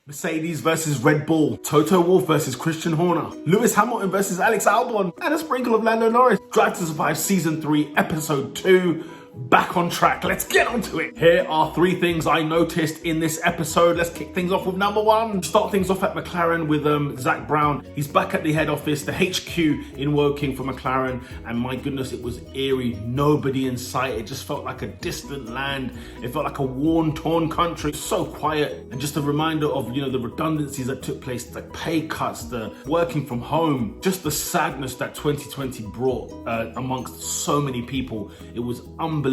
Mercedes versus Red Bull, Toto Wolff versus Christian Horner, Lewis Hamilton versus Alex Albon, and a sprinkle of Lando Norris. Drive to Survive Season 3, Episode 2. Back on track. Let's get onto it. Here are 3 things I noticed in this episode. Let's kick things off with number 1. Start things off at McLaren with Zach Brown. He's back at the head office, the HQ in Woking for McLaren, and my goodness, it was eerie. Nobody in sight. It just felt like a distant land. It felt like a worn, torn country. So quiet, and just a reminder of the redundancies that took place, the pay cuts, the working from home, just the sadness that 2020 brought amongst so many people. It was unbelievable.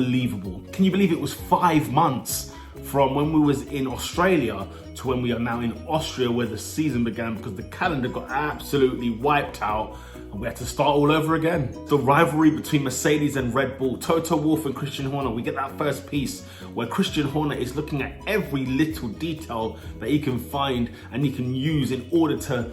Can you believe it was 5 months from when we was in Australia to when we are now in Austria, where the season began, because the calendar got absolutely wiped out and we had to start all over again. The rivalry between Mercedes and Red Bull, Toto Wolff and Christian Horner. We get that first piece where Christian Horner is looking at every little detail that he can find and he can use in order to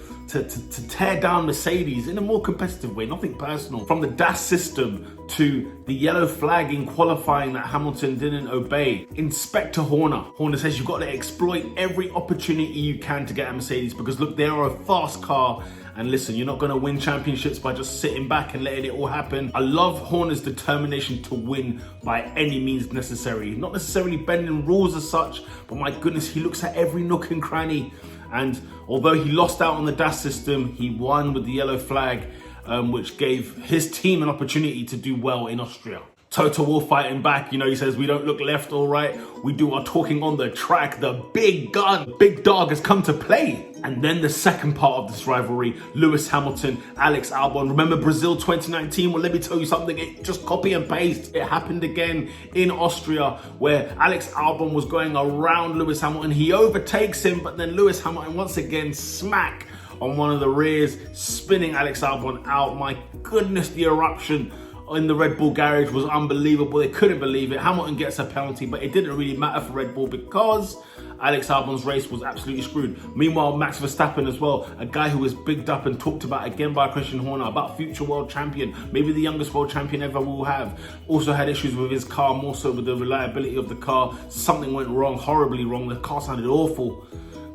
tear down Mercedes in a more competitive way, nothing personal. From the DAS system to the yellow flag in qualifying that Hamilton didn't obey. Inspector Horner. Horner says you've got to exploit every opportunity you can to get a Mercedes, because look, they are a fast car. And listen, you're not going to win championships by just sitting back and letting it all happen. I love Horner's determination to win by any means necessary. Not necessarily bending rules as such, but my goodness, he looks at every nook and cranny. And although he lost out on the DAS system, he won with the yellow flag, which gave his team an opportunity to do well in Austria. Toto Wolff fighting back, he says we don't look left or right, we do our talking on the track. The big gun, big dog has come to play. And then the second part of this rivalry, Lewis Hamilton, Alex Albon. Remember Brazil 2019? Well, let me tell you something, it just copy and paste. It happened again in Austria, where Alex Albon was going around Lewis Hamilton. He overtakes him, but then Lewis Hamilton once again smack on one of the rears, spinning Alex Albon out. My goodness, the eruption in the Red Bull garage was unbelievable. They couldn't believe it. Hamilton gets a penalty, but it didn't really matter for Red Bull because Alex Albon's race was absolutely screwed. Meanwhile, Max Verstappen as well, a guy who was bigged up and talked about again by Christian Horner, about future world champion, maybe the youngest world champion ever will have, also had issues with his car, more so with the reliability of the car. Something went wrong, horribly wrong. The car sounded awful.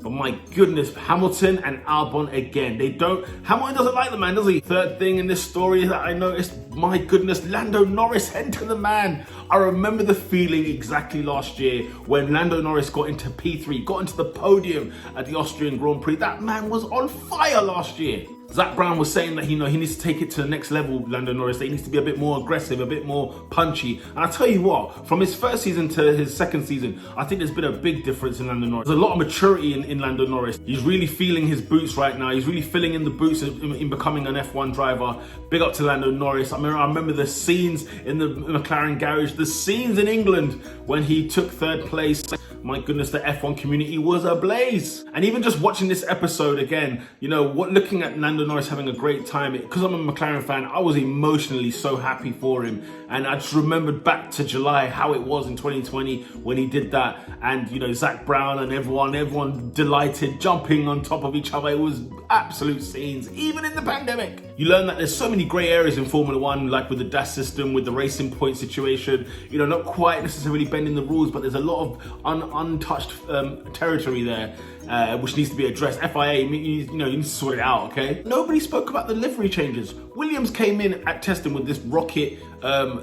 But my goodness, Hamilton and Albon again. Hamilton doesn't like the man, does he? Third thing in this story that I noticed, my goodness, Lando Norris head to the man. I remember the feeling exactly last year when Lando Norris got into P3, got into the podium at the Austrian Grand Prix. That man was on fire last year. Zach Brown was saying that he needs to take it to the next level, Lando Norris. That he needs to be a bit more aggressive, a bit more punchy. And I tell you what, from his first season to his second season, I think there's been a big difference in Lando Norris. There's a lot of maturity in Lando Norris. He's really feeling his boots right now. He's really filling in the boots in becoming an F1 driver. Big up to Lando Norris. I remember the scenes in the McLaren garage, the scenes in England when he took third place. My goodness, the F1 community was ablaze. And even just watching this episode again, looking at Lando Norris having a great time, because I'm a McLaren fan, I was emotionally so happy for him. And I just remembered back to July, how it was in 2020 when he did that. And, Zach Brown and everyone delighted, jumping on top of each other. It was absolute scenes, even in the pandemic. You learn that there's so many grey areas in Formula One, like with the DAS system, with the racing point situation, not quite necessarily bending the rules, but there's a lot of untouched territory there, which needs to be addressed. FIA, you need to sort it out, okay? Nobody spoke about the livery changes. Williams came in at testing with this rocket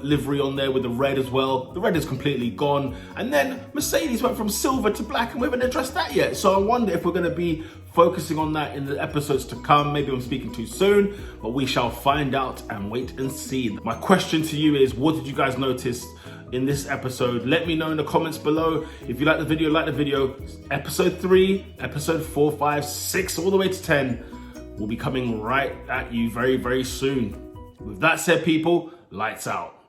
livery on there with the red as well. The red is completely gone. And then Mercedes went from silver to black, and we haven't addressed that yet. So I wonder if we're going to be focusing on that in the episodes to come. Maybe I'm speaking too soon, but we shall find out and wait and see. My question to you is, what did you guys notice in this episode? Let me know in the comments below. If you like the video, like the video. Episode 3, episode 4, 5, 6, all the way to 10 will be coming right at you very, very soon. With that said, people, lights out.